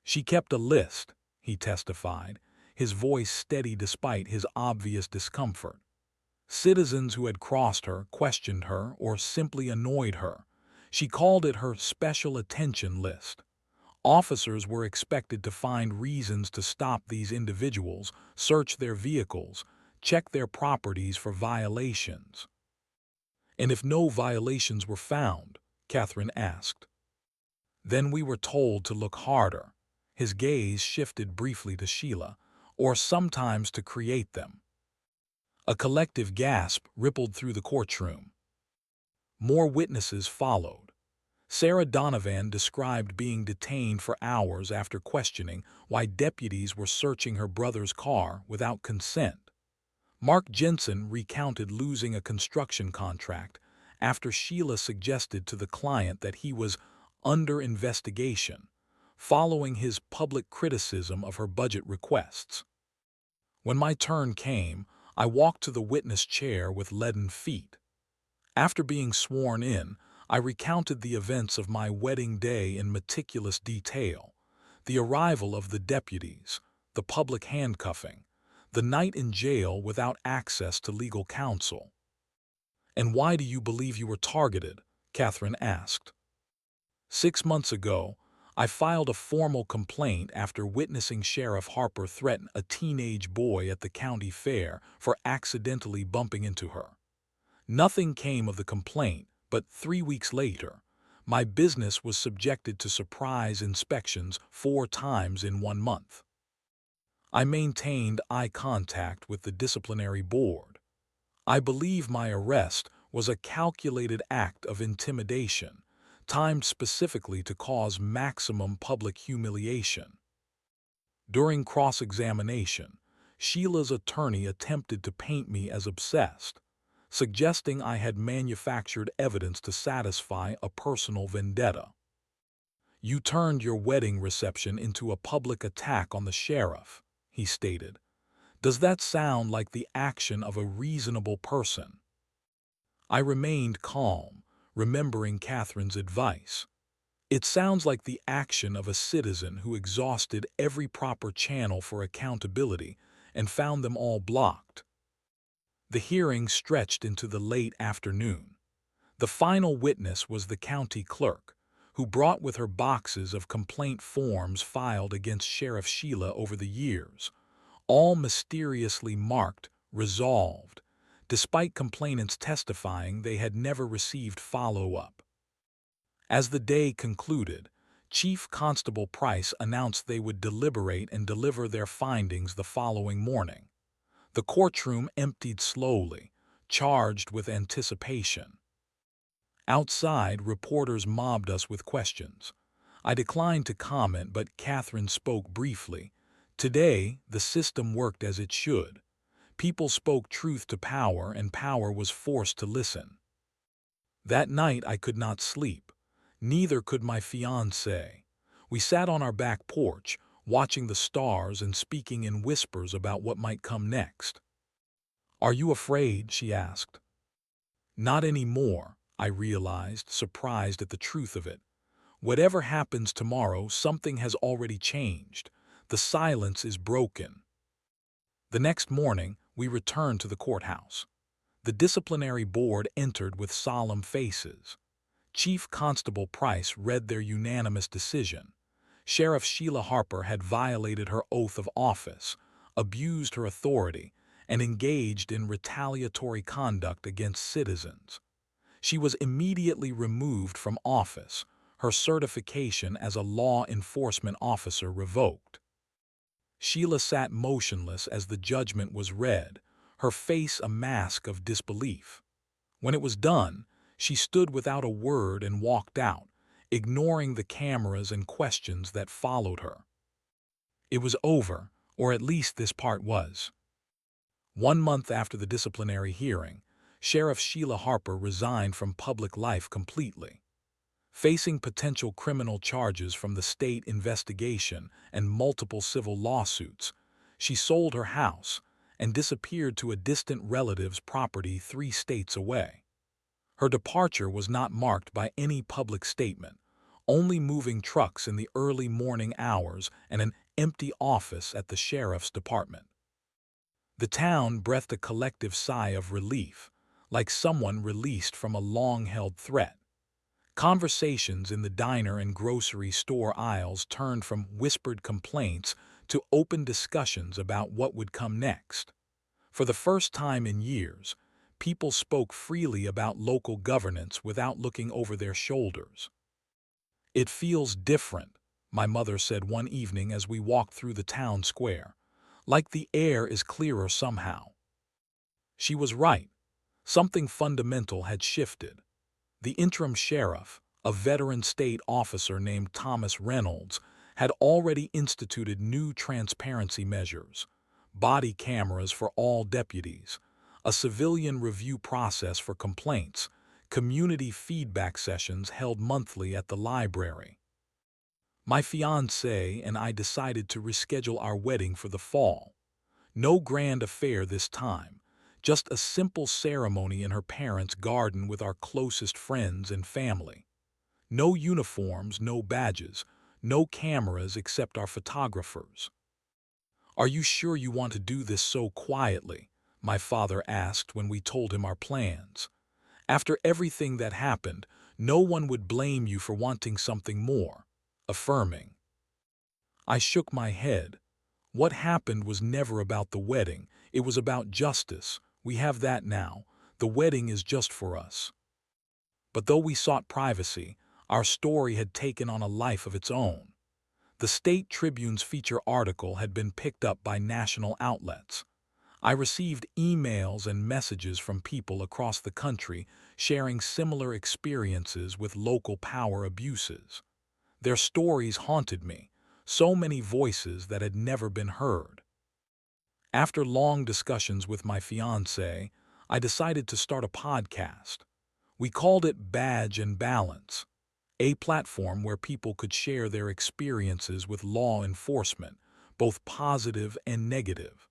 "She kept a list," he testified, his voice steady despite his obvious discomfort. "Citizens who had crossed her, questioned her, or simply annoyed her. She called it her special attention list. Officers were expected to find reasons to stop these individuals, search their vehicles, check their properties for violations." "And if no violations were found?" Catherine asked. "Then we were told to look harder." His gaze shifted briefly to Sheila, "or sometimes to create them." A collective gasp rippled through the courtroom. More witnesses followed. Sarah Donovan described being detained for hours after questioning why deputies were searching her brother's car without consent. Mark Jensen recounted losing a construction contract after Sheila suggested to the client that he was under investigation, following his public criticism of her budget requests. When my turn came, I walked to the witness chair with leaden feet. After being sworn in, I recounted the events of my wedding day in meticulous detail: the arrival of the deputies, the public handcuffing, the night in jail without access to legal counsel. "And why do you believe you were targeted?" Catherine asked. 6 months ago, I filed a formal complaint after witnessing Sheriff Harper threaten a teenage boy at the county fair for accidentally bumping into her. Nothing came of the complaint, but 3 weeks later, my business was subjected to surprise inspections 4 times in 1 month. I maintained eye contact with the disciplinary board. I believe my arrest was a calculated act of intimidation, timed specifically to cause maximum public humiliation. During cross-examination, Sheila's attorney attempted to paint me as obsessed, suggesting I had manufactured evidence to satisfy a personal vendetta. "You turned your wedding reception into a public attack on the sheriff," he stated. "Does that sound like the action of a reasonable person?" I remained calm, remembering Catherine's advice. "It sounds like the action of a citizen who exhausted every proper channel for accountability and found them all blocked." The hearing stretched into the late afternoon. The final witness was the county clerk, who brought with her boxes of complaint forms filed against Sheriff Sheila over the years, all mysteriously marked "resolved," despite complainants testifying they had never received follow-up. As the day concluded, Chief Constable Price announced they would deliberate and deliver their findings the following morning. The courtroom emptied slowly, charged with anticipation. Outside, reporters mobbed us with questions. I declined to comment, but Catherine spoke briefly. Today, the system worked as it should. People spoke truth to power, and power was forced to listen. That night I could not sleep. Neither could my fiancée. We sat on our back porch, watching the stars and speaking in whispers about what might come next. "Are you afraid?" she asked. "Not anymore," I realized, surprised at the truth of it. Whatever happens tomorrow, something has already changed. The silence is broken. The next morning, we returned to the courthouse. The disciplinary board entered with solemn faces. Chief Constable Price read their unanimous decision. Sheriff Sheila Harper had violated her oath of office, abused her authority, and engaged in retaliatory conduct against citizens. She was immediately removed from office, her certification as a law enforcement officer revoked. Sheila sat motionless as the judgment was read, her face a mask of disbelief. When it was done, she stood without a word and walked out, ignoring the cameras and questions that followed her. It was over, or at least this part was. 1 month after the disciplinary hearing, Sheriff Sheila Harper resigned from public life completely. Facing potential criminal charges from the state investigation and multiple civil lawsuits, she sold her house and disappeared to a distant relative's property 3 states away. Her departure was not marked by any public statement, only moving trucks in the early morning hours and an empty office at the sheriff's department. The town breathed a collective sigh of relief, like someone released from a long-held threat. Conversations in the diner and grocery store aisles turned from whispered complaints to open discussions about what would come next. For the first time in years, people spoke freely about local governance without looking over their shoulders. "It feels different," my mother said one evening as we walked through the town square. "Like the air is clearer somehow." She was right. Something fundamental had shifted. The interim sheriff, a veteran state officer named Thomas Reynolds, had already instituted new transparency measures: body cameras for all deputies, a civilian review process for complaints, community feedback sessions held monthly at the library. My fiancée and I decided to reschedule our wedding for the fall. No grand affair this time, just a simple ceremony in her parents' garden with our closest friends and family. No uniforms, no badges, no cameras except our photographers. "Are you sure you want to do this so quietly?" my father asked when we told him our plans. "After everything that happened, no one would blame you for wanting something more." Affirming. I shook my head. What happened was never about the wedding. It was about justice. We have that now. The wedding is just for us. But though we sought privacy, our story had taken on a life of its own. The State Tribune's feature article had been picked up by national outlets. I received emails and messages from people across the country sharing similar experiences with local power abuses. Their stories haunted me, so many voices that had never been heard. After long discussions with my fiancé, I decided to start a podcast. We called it Badge and Balance, a platform where people could share their experiences with law enforcement, both positive and negative.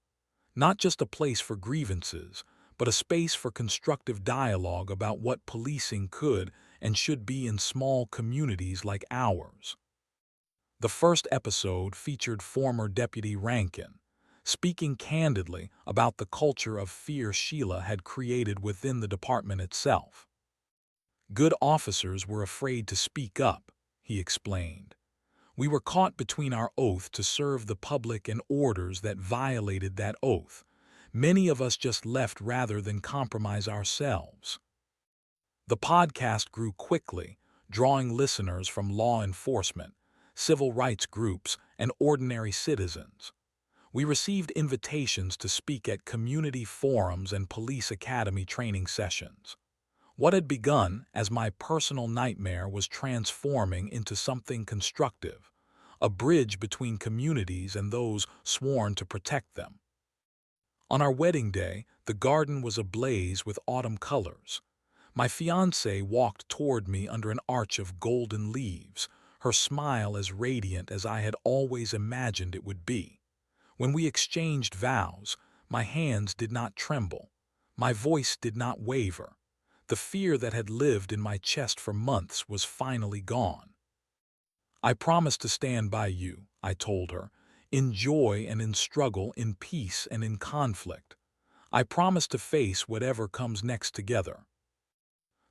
Not just a place for grievances, but a space for constructive dialogue about what policing could and should be in small communities like ours. The first episode featured former Deputy Rankin, speaking candidly about the culture of fear Sheila had created within the department itself. Good officers were afraid to speak up, he explained. We were caught between our oath to serve the public and orders that violated that oath. Many of us just left rather than compromise ourselves. The podcast grew quickly, drawing listeners from law enforcement, civil rights groups, and ordinary citizens. We received invitations to speak at community forums and police academy training sessions. What had begun as my personal nightmare was transforming into something constructive, a bridge between communities and those sworn to protect them. On our wedding day, the garden was ablaze with autumn colors. My fiancée walked toward me under an arch of golden leaves, her smile as radiant as I had always imagined it would be. When we exchanged vows, my hands did not tremble. My voice did not waver. The fear that had lived in my chest for months was finally gone. I promise to stand by you, I told her, in joy and in struggle, in peace and in conflict. I promise to face whatever comes next together.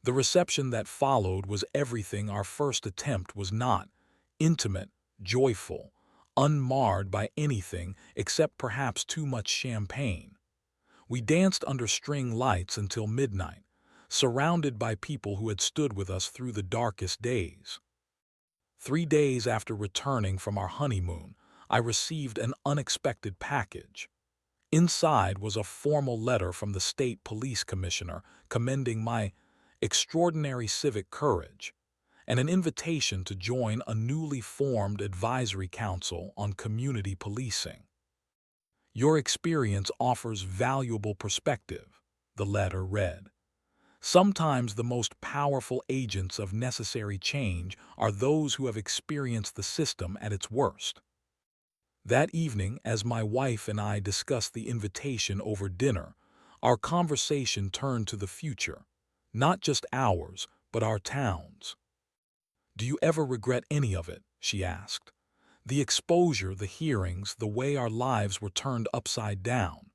The reception that followed was everything our first attempt was not: intimate, joyful, unmarred by anything except perhaps too much champagne. We danced under string lights until midnight, surrounded by people who had stood with us through the darkest days. 3 days after returning from our honeymoon, I received an unexpected package. Inside was a formal letter from the state police commissioner commending my extraordinary civic courage, and an invitation to join a newly formed advisory council on community policing. Your experience offers valuable perspective, the letter read. Sometimes the most powerful agents of necessary change are those who have experienced the system at its worst. That evening, as my wife and I discussed the invitation over dinner, our conversation turned to the future, not just ours, but our town's. "Do you ever regret any of it?" she asked. "The exposure, the hearings, the way our lives were turned upside down."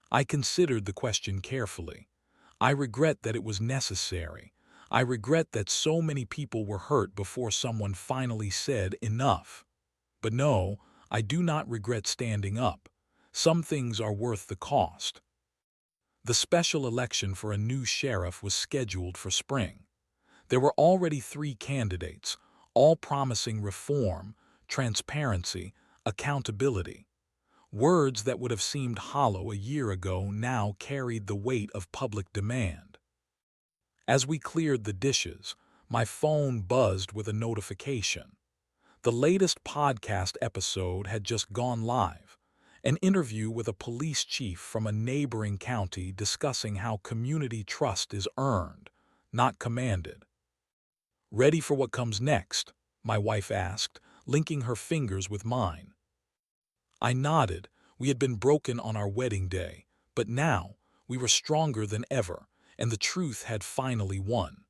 I considered the question carefully. I regret that it was necessary. I regret that so many people were hurt before someone finally said enough. But no, I do not regret standing up. Some things are worth the cost. The special election for a new sheriff was scheduled for spring. There were already 3 candidates, all promising reform, transparency, accountability. Words that would have seemed hollow a year ago now carried the weight of public demand. As we cleared the dishes, my phone buzzed with a notification. The latest podcast episode had just gone live, an interview with a police chief from a neighboring county discussing how community trust is earned, not commanded. "Ready for what comes next?" my wife asked, linking her fingers with mine. I nodded. We had been broken on our wedding day, but now we were stronger than ever, and the truth had finally won.